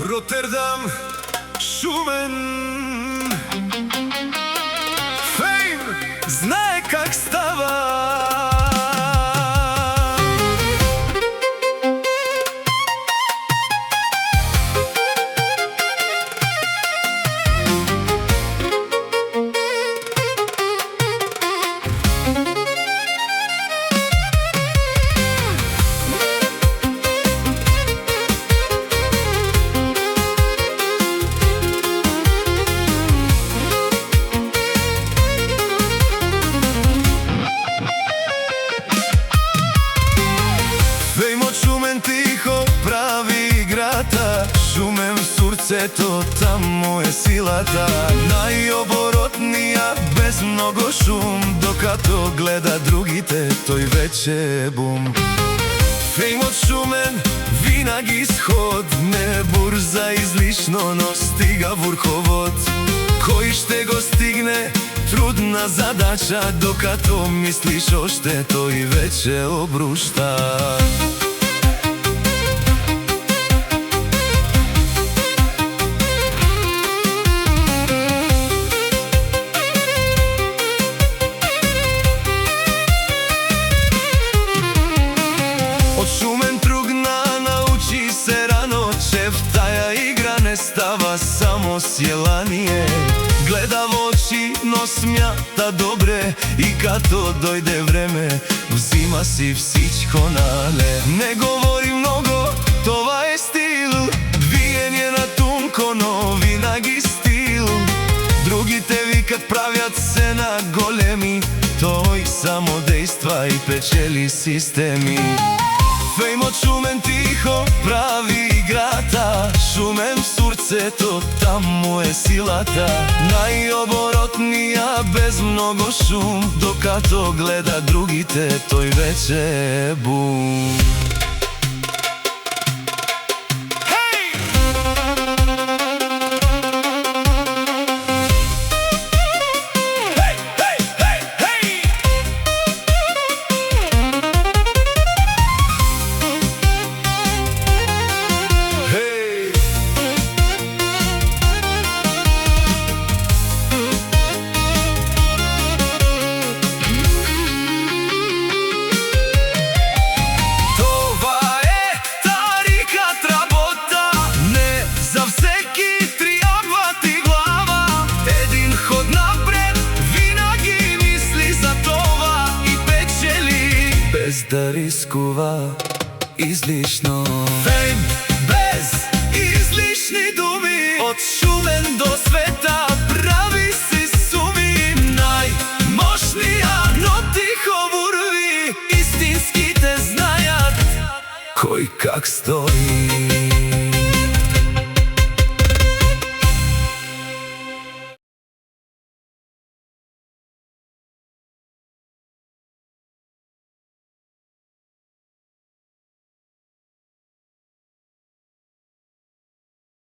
Роттердам, Шумен. Фейм знае как става. Шумен тихо прави играта, Шумен в сурцето, таму е силата. Најоборотнија без много шум, докато гледа другите, тој веќе е бум. Феймот Шумен винаги сход, не бурза излишно, но стига врховот. Кој ще го стигне, трудна задача, докато мислиш оште, тој веќе обрушта. Од Шумен тругна, научи се рано, че в таја игра не става само сјелание. Гледа во очи, но смјата добре, и като дојде време, взима си всичко нале. Не говори много, това е стил, двиење на тунко, но винаги стил. Другите викат правят се на големи, тој само действа и печели системи. Феймот Шумен тихо прави играта, Шумен в сурцето, таму е силата. Најоборотнија без много шум, докато гледа другите, тој веќе е бум. Без да рискува излишно. Фейм без излишни думи, од Шумен до света прави си суми. Најмошнија, но тихо вурви, истинските знајат кој как стои.